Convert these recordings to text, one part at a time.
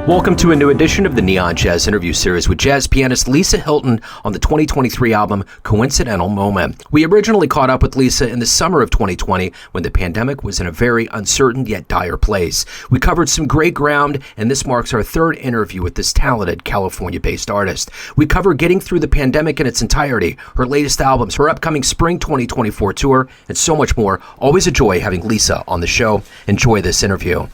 Welcome to a new edition of the Neon Jazz interview series with jazz pianist Lisa Hilton on the 2023 album Coincidental Moment. We originally caught up with Lisa in the summer of 2020 when the pandemic was in a very uncertain yet dire place. We covered some great ground, and this marks our third interview with this talented California-based artist. We cover getting through the pandemic in its entirety, her latest albums, her upcoming spring 2024 tour, and so much more. Always a joy having Lisa on the show. Enjoy this interview.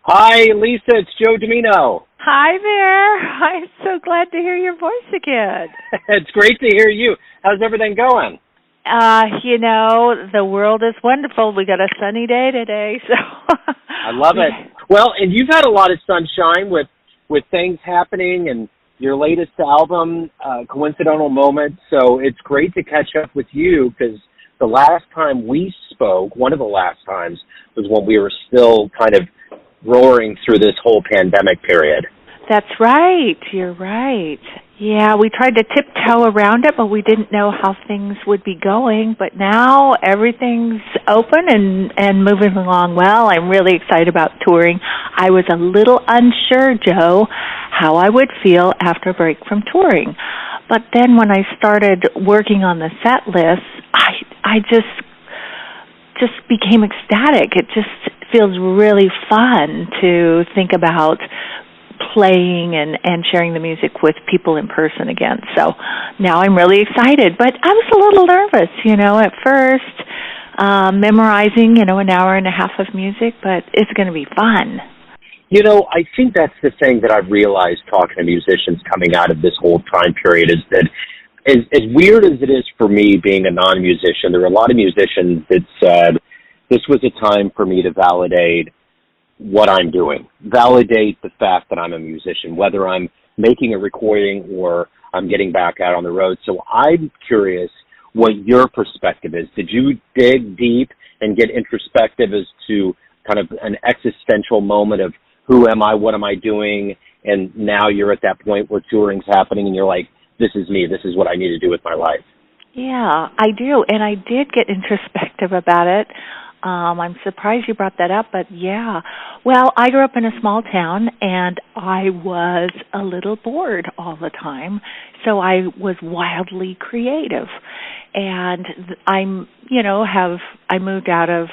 Hi, Lisa. It's Joe Domino. Hi there. I'm so glad to hear your voice again. It's great to hear you. How's everything going? The world is wonderful. We got a sunny day today, so I love it. Well, and you've had a lot of sunshine with things happening and your latest album, Coincidental Moment. So it's great to catch up with you because the last time we spoke, one of the last times, was when we were still kind of roaring through this whole pandemic period. That's right. You're right. Yeah, we tried to tiptoe around it, but we didn't know how things would be going. But now everything's open and moving along well. I'm really excited about touring. I was a little unsure, Joe, how I would feel after a break from touring. But then when I started working on the set list, I just became ecstatic. It just feels really fun to think about playing and sharing the music with people in person again. So now I'm really excited. But I was a little nervous, at first, memorizing, an hour and a half of music, but it's going to be fun. I think that's the thing that I've realized talking to musicians coming out of this whole time period is that as weird as it is for me being a non-musician, there were a lot of musicians that said, this was a time for me to validate what I'm doing, validate the fact that I'm a musician, whether I'm making a recording or I'm getting back out on the road. So I'm curious what your perspective is. Did you dig deep and get introspective as to kind of an existential moment of who am I, what am I doing, and now you're at that point where touring's happening and you're like, this is me, this is what I need to do with my life? Yeah, I do, and I did get introspective about it. I'm surprised you brought that up, but yeah. Well, I grew up in a small town, and I was a little bored all the time, so I was wildly creative. And I moved out of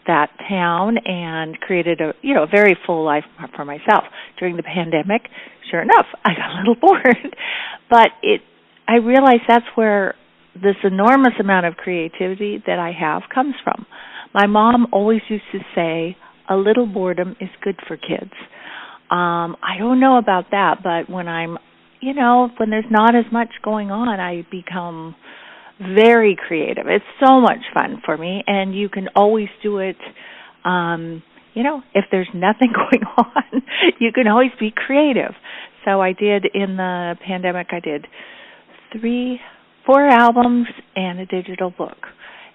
that town and created a very full life for myself. During the pandemic, sure enough, I got a little bored. But I realized that's where this enormous amount of creativity that I have comes from. My mom always used to say, a little boredom is good for kids. I don't know about that, but when when there's not as much going on, I become very creative. It's so much fun for me, and you can always do it, if there's nothing going on, you can always be creative. So I did, in the pandemic, I did 4 albums and a digital book.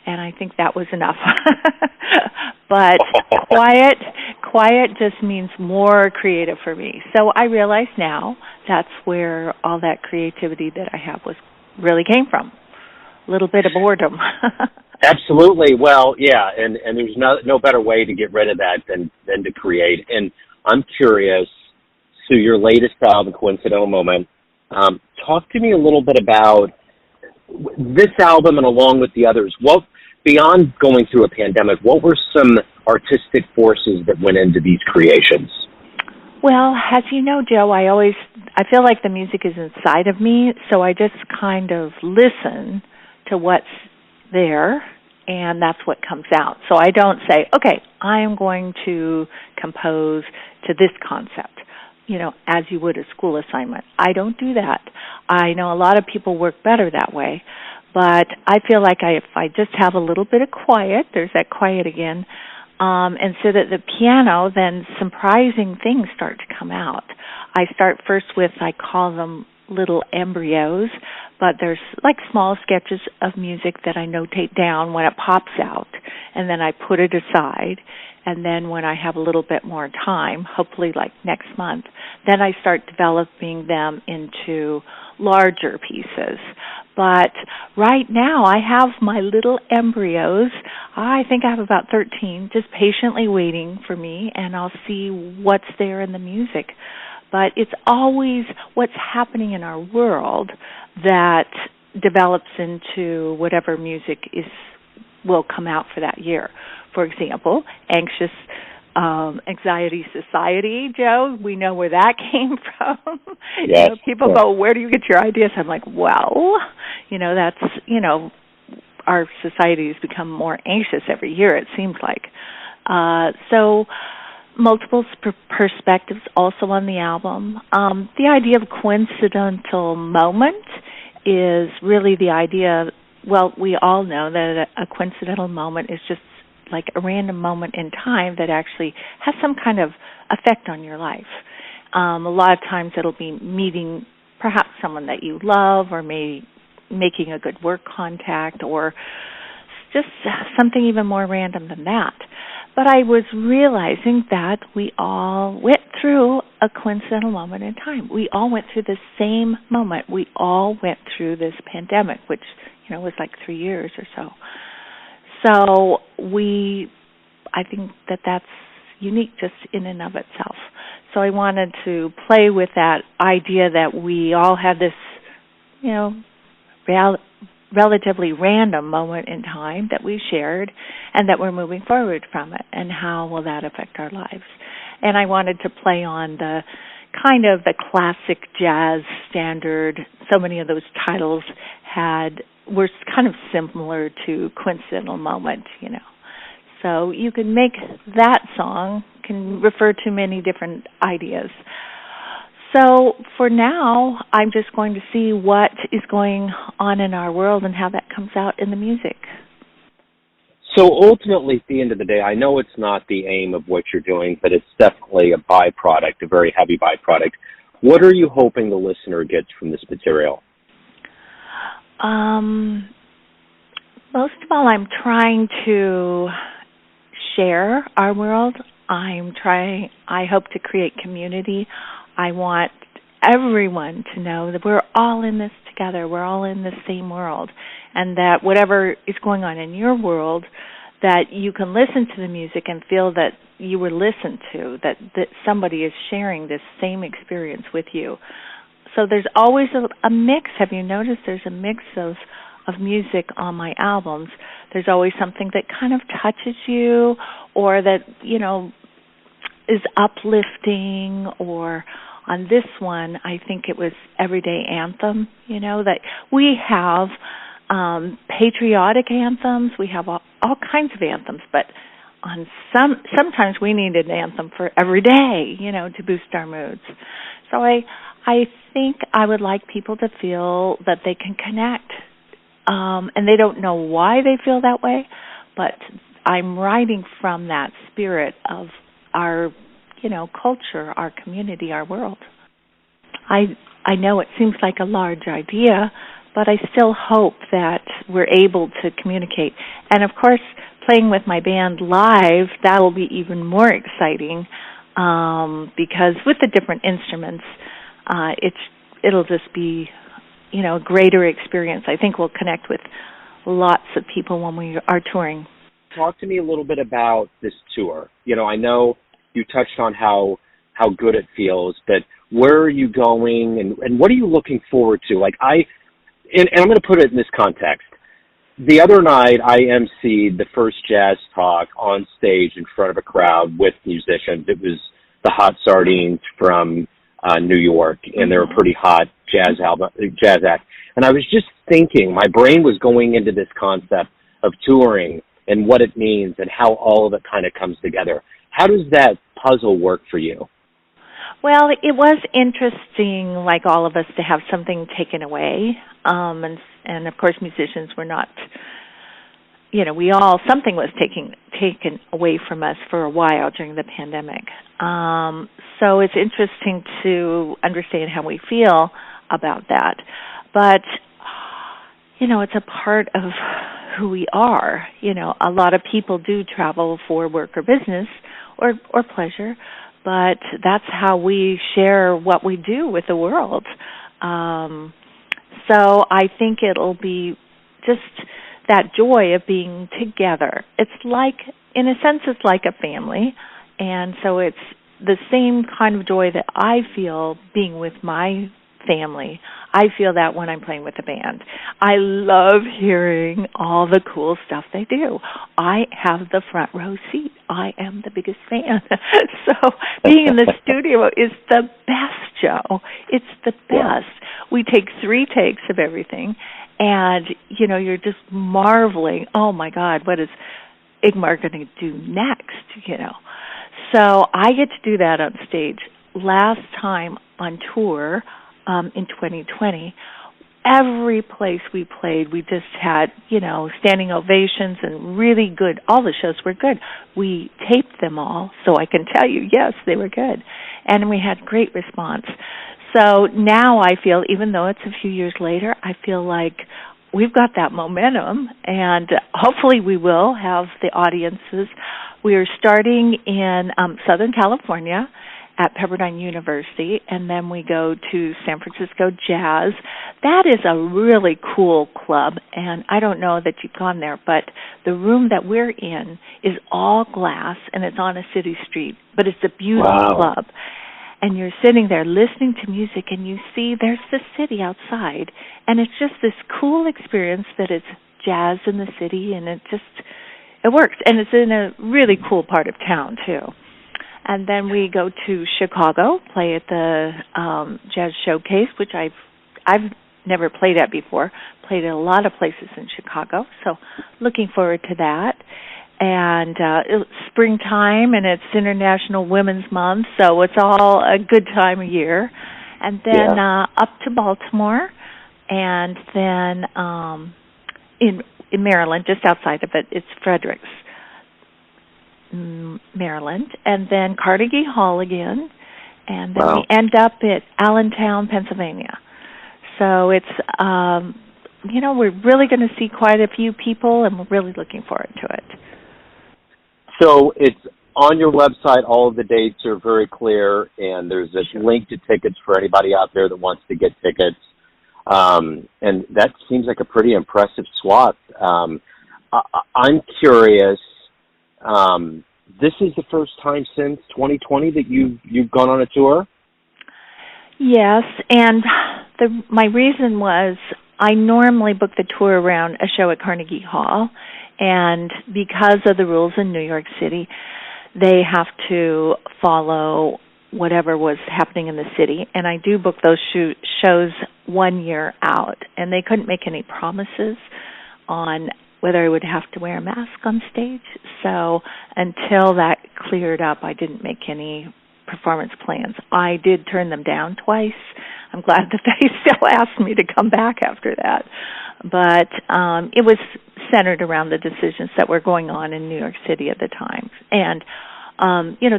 And I think that was enough. But quiet just means more creative for me. So I realize now that's where all that creativity that I have really came from. A little bit of boredom. Absolutely. Well, yeah, and there's no better way to get rid of that than to create. And I'm curious, so your latest album, Coincidental Moment, talk to me a little bit about this album and along with the others. What, beyond going through a pandemic, what were some artistic forces that went into these creations? Well, as you know, Joe, I feel like the music is inside of me, so I just kind of listen to what's there, and that's what comes out. So I don't say, okay, I am going to compose to this concept, as you would a school assignment. I don't do that. I know a lot of people work better that way, but I feel like if I just have a little bit of quiet, there's that quiet again, and sit at the piano, then surprising things start to come out. I start first with, I call them little embryos, but there's like small sketches of music that I notate down when it pops out, and then I put it aside. And then when I have a little bit more time, hopefully like next month, then I start developing them into larger pieces. But right now I have my little embryos. I think I have about 13 just patiently waiting for me, and I'll see what's there in the music. but it's always what's happening in our world that develops into whatever music will come out for that year. For example, Anxiety Society, Joe, we know where that came from. Yes. People go, where do you get your ideas? I'm like, well, that's, our society has become more anxious every year, it seems like. So multiple perspectives also on the album. The idea of coincidental moment is really the idea, well, we all know that a coincidental moment is just like a random moment in time that actually has some kind of effect on your life. A lot of times it'll be meeting perhaps someone that you love, or maybe making a good work contact, or just something even more random than that. But I was realizing that we all went through a coincidental moment in time. We all went through the same moment. We all went through this pandemic, which, was like 3 years or so. So I think that that's unique just in and of itself. So I wanted to play with that idea that we all have this, relatively random moment in time that we shared, and that we're moving forward from it, and how will that affect our lives. And I wanted to play on the kind of the classic jazz standard. So many of those titles were kind of similar to Coincidental Moment, So you can make that song, can refer to many different ideas. So for now, I'm just going to see what is going on in our world and how that comes out in the music. So ultimately, at the end of the day, I know it's not the aim of what you're doing, but it's definitely a byproduct, a very heavy byproduct. What are you hoping the listener gets from this material? Most of all, I'm trying to share our world. I hope to create community. I want everyone to know that we're all in this together. We're all in the same world. And that whatever is going on in your world, that you can listen to the music and feel that you were listened to, that somebody is sharing this same experience with you. So there's always a mix. Have you noticed there's a mix of music on my albums? There's always something that kind of touches you, or that, is uplifting. Or on this one, I think it was Everyday Anthem, that we have patriotic anthems. We have all kinds of anthems, but on sometimes we need an anthem for every day, to boost our moods. So I think I would like people to feel that they can connect, and they don't know why they feel that way, but I'm writing from that spirit of our, culture, our community, our world. I know it seems like a large idea, but I still hope that we're able to communicate. And, of course, playing with my band live, that will be even more exciting, because with the different instruments, it'll just be, a greater experience. I think we'll connect with lots of people when we are touring. Talk to me a little bit about this tour. I know you touched on how good it feels, but where are you going, and what are you looking forward to? And I'm going to put it in this context. The other night, I emceed the first jazz talk on stage in front of a crowd with musicians. It was the Hot Sardines from New York, and they're a pretty hot jazz act. And I was just thinking, my brain was going into this concept of touring and what it means and how all of it kind of comes together. How does that puzzle work for you? Well, it was interesting, like all of us, to have something taken away. And of course, musicians were not, something was taken away from us for a while during the pandemic. So it's interesting to understand how we feel about that. But, it's a part of who we are. A lot of people do travel for work or business or pleasure, but that's how we share what we do with the world. So I think it'll be just that joy of being together. It's like, in a sense, it's like a family, and so it's the same kind of joy that I feel being with my family, I feel that when I'm playing with the band. I love hearing all the cool stuff they do. I have the front row seat. I am the biggest fan. So being in the studio is the best, Joe. It's the best. Yeah. We take 3 takes of everything, and, you know, you're just marveling, oh, my God, what is Ingmar going to do next, you know? So I get to do that on stage. Last time on tour, in 2020, every place we played, we just had, you know, standing ovations and really good. All the shows were good. We taped them all, so I can tell you, yes, they were good. And we had great response. So now I feel, even though it's a few years later, I feel like we've got that momentum, and hopefully we will have the audiences. We are starting in Southern California at Pepperdine University, and then we go to San Francisco Jazz. That is a really cool club, and I don't know that you've gone there, but the room that we're in is all glass, and it's on a city street, but it's a beautiful club. And you're sitting there listening to music, and you see there's the city outside, and it's just this cool experience that it's jazz in the city, and it works. And it's in a really cool part of town, too. And then we go to Chicago, play at the Jazz Showcase, which I've never played at before. Played at a lot of places in Chicago, so looking forward to that. And it's springtime, and it's International Women's Month, so it's all a good time of year. And then up to Baltimore, and then in Maryland, just outside of it, it's Fredericks, Maryland, and then Carnegie Hall again, and then we end up at Allentown, Pennsylvania. So it's, you know, we're really going to see quite a few people, and we're really looking forward to it. So it's on your website. All of the dates are very clear, and there's a link to tickets for anybody out there that wants to get tickets. And that seems like a pretty impressive swath. I'm curious. This is the first time since 2020 that you've gone on a tour? Yes, and my reason was I normally book the tour around a show at Carnegie Hall, and because of the rules in New York City, they have to follow whatever was happening in the city, and I do book those shows 1 year out, and they couldn't make any promises on whether I would have to wear a mask on stage. So until that cleared up, I didn't make any performance plans. I did turn them down twice. I'm glad that they still asked me to come back after that. But it was centered around the decisions that were going on in New York City at the time. And, you know,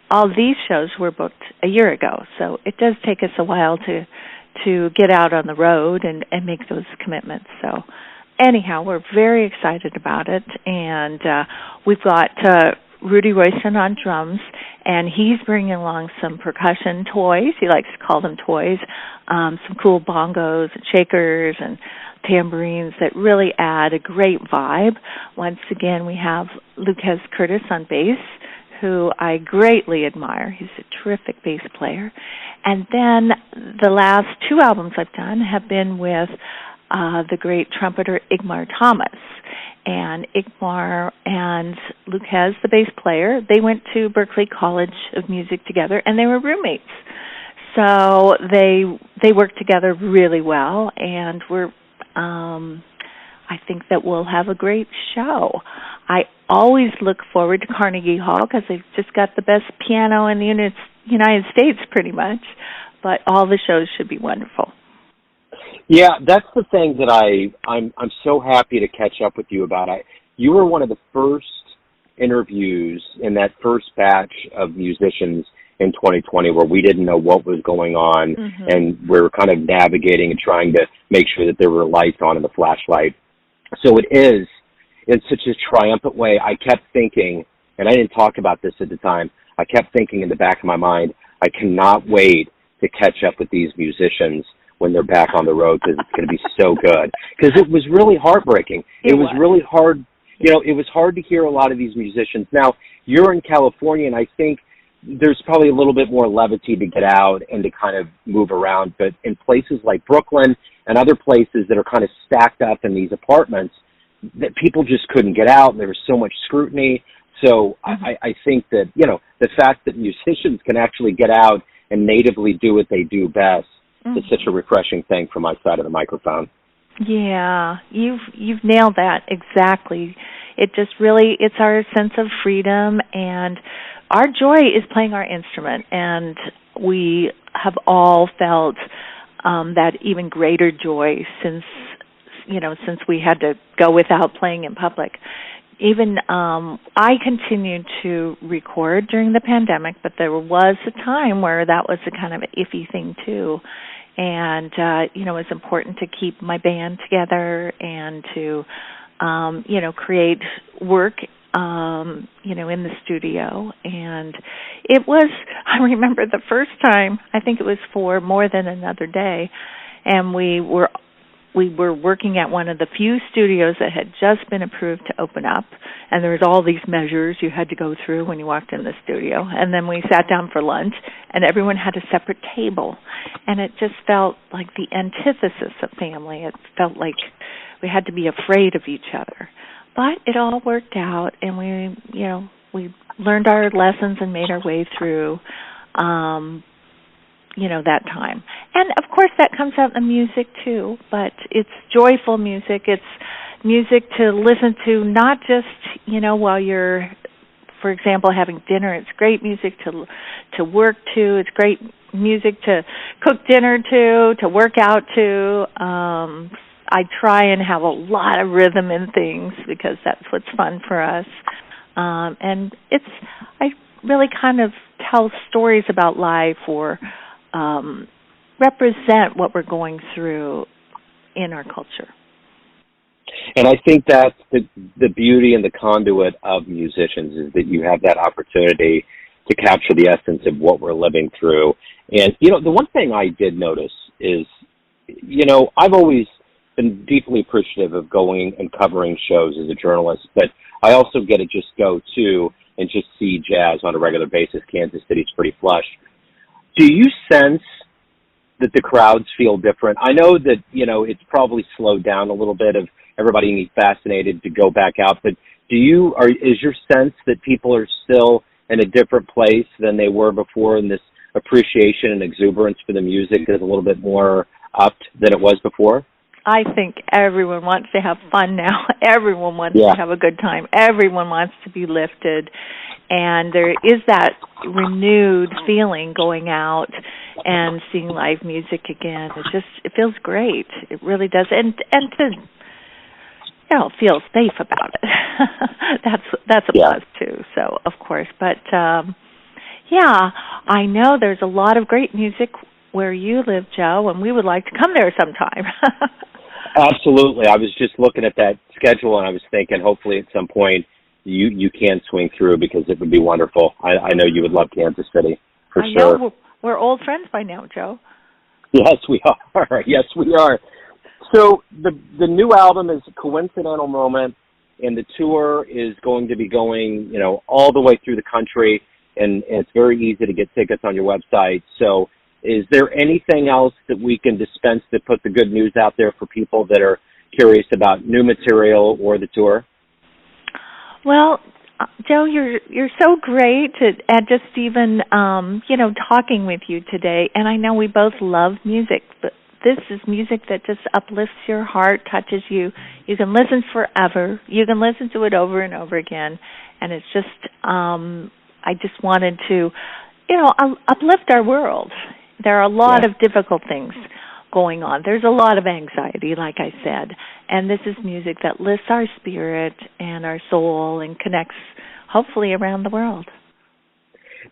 all these shows were booked a year ago, so it does take us a while to get out on the road and make those commitments. So anyhow, we're very excited about it, and we've got Rudy Royston on drums, and he's bringing along some percussion toys. He likes to call them toys, some cool bongos and shakers and tambourines that really add a great vibe. Once again, we have Lucas Curtis on bass, who I greatly admire. He's a terrific bass player. And then the last 2 albums I've done have been with the great trumpeter Ingmar Thomas. And Ingmar and Lucas, the bass player, they went to Berklee College of Music together, and they were roommates. So they work together really well, and I think that we'll have a great show. I always look forward to Carnegie Hall because they've just got the best piano in the United States, pretty much. But all the shows should be wonderful. Yeah, that's the thing that I'm so happy to catch up with you about. You were one of the first interviews in that first batch of musicians in 2020 where we didn't know what was going on, and we were kind of navigating and trying to make sure that there were lights on in the flashlight. So it is, in such a triumphant way, I kept thinking, and I didn't talk about this at the time, I kept thinking in the back of my mind, I cannot wait to catch up with these musicians when they're back on the road because it's going to be so good. Because it was really heartbreaking. It was really hard. You know, it was hard to hear a lot of these musicians. Now, you're in California, and I think there's probably a little bit more levity to get out and to kind of move around. But in places like Brooklyn and other places that are kind of stacked up in these apartments, that people just couldn't get out. There was so much scrutiny. So I think that, the fact that musicians can actually get out and natively do what they do best is such a refreshing thing from my side of the microphone. Yeah, you've nailed that exactly. It just really, it's our sense of freedom, and our joy is playing our instrument, and we have all felt that even greater joy since we had to go without playing in public. Even I continued to record during the pandemic, but there was a time where that was a kind of iffy thing too. And, it's important to keep my band together and to, create work, in the studio. And I remember the first time, I think it was for More Than Another Day, and we were working at one of the few studios that had just been approved to open up, and there was all these measures you had to go through when you walked in the studio. And then we sat down for lunch, and everyone had a separate table, and it just felt like the antithesis of family. It felt like we had to be afraid of each other. But it all worked out, and we learned our lessons and made our way through that time. And, of course, that comes out in the music, too, but it's joyful music. It's music to listen to, not just, while you're, for example, having dinner. It's great music to work to. It's great music to cook dinner to work out to. I try and have a lot of rhythm in things because that's what's fun for us. And I really kind of tell stories about life or represent what we're going through in our culture. And I think that's the beauty and the conduit of musicians, is that you have that opportunity to capture the essence of what we're living through. And, the one thing I did notice is, I've always been deeply appreciative of going and covering shows as a journalist, but I also get to just go to and just see jazz on a regular basis. Kansas City's pretty flush. Do you sense that the crowds feel different? I know that, it's probably slowed down a little bit of everybody being fascinated to go back out, but is your sense that people are still in a different place than they were before, and this appreciation and exuberance for the music is a little bit more upped than it was before? I think everyone wants to have fun now. Everyone wants to have a good time. Everyone wants to be lifted. And there is that renewed feeling going out and seeing live music again. It feels great. It really does. And to feel safe about it. that's a plus too. So of course. But I know there's a lot of great music where you live, Joe, and we would like to come there sometime. Absolutely. I was just looking at that schedule, and I was thinking hopefully at some point you can swing through, because it would be wonderful. I know you would love Kansas City, for sure. I know. We're old friends by now, Joe. Yes, we are. Yes, we are. So the new album is Coincidental Moment, and the tour is going to be going, all the way through the country, and it's very easy to get tickets on your website. So is there anything else that we can dispense to put the good news out there for people that are curious about new material or the tour? Well, Joe, you're so great at just even talking with you today. And I know we both love music, but this is music that just uplifts your heart, touches you. You can listen forever. You can listen to it over and over again. And it's just, I just wanted to, uplift our world. There are a lot of difficult things going on. There's a lot of anxiety, like I said, and this is music that lifts our spirit and our soul and connects, hopefully, around the world.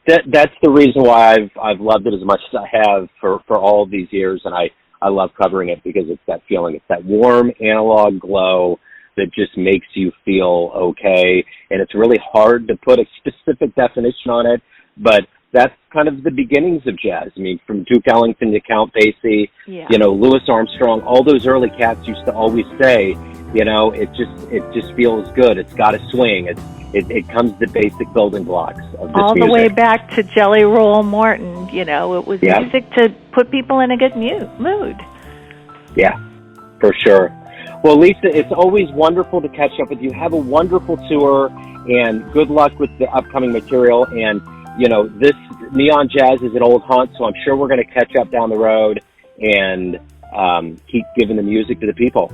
That's the reason why I've loved it as much as I have for all of these years, and I love covering it because it's that feeling. It's that warm analog glow that just makes you feel okay, and it's really hard to put a specific definition on it, but that's kind of the beginnings of jazz. I mean, from Duke Ellington to Count Basie, Louis Armstrong, all those early cats used to always say, it just feels good. It's got a swing. it comes to basic building blocks of this all music. the way back to Jelly Roll Morton. You know, it was music to put people in a good mood. Yeah, for sure. Well, Lisa, it's always wonderful to catch up with you. Have a wonderful tour, and good luck with the upcoming material. And, you know, this Neon Jazz is an old haunt, so I'm sure we're going to catch up down the road and keep giving the music to the people.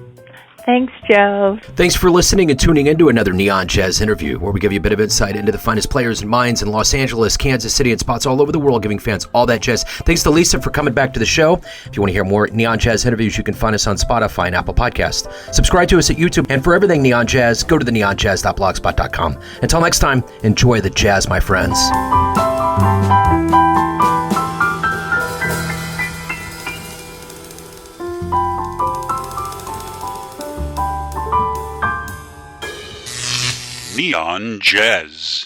Thanks, Joe. Thanks for listening and tuning in to another Neon Jazz interview, where we give you a bit of insight into the finest players and minds in Los Angeles, Kansas City, and spots all over the world, giving fans all that jazz. Thanks to Lisa for coming back to the show. If you want to hear more Neon Jazz interviews, you can find us on Spotify and Apple Podcasts. Subscribe to us at YouTube, and for everything Neon Jazz, go to theneonjazz.blogspot.com. Until next time, enjoy the jazz, my friends. Neon Jazz.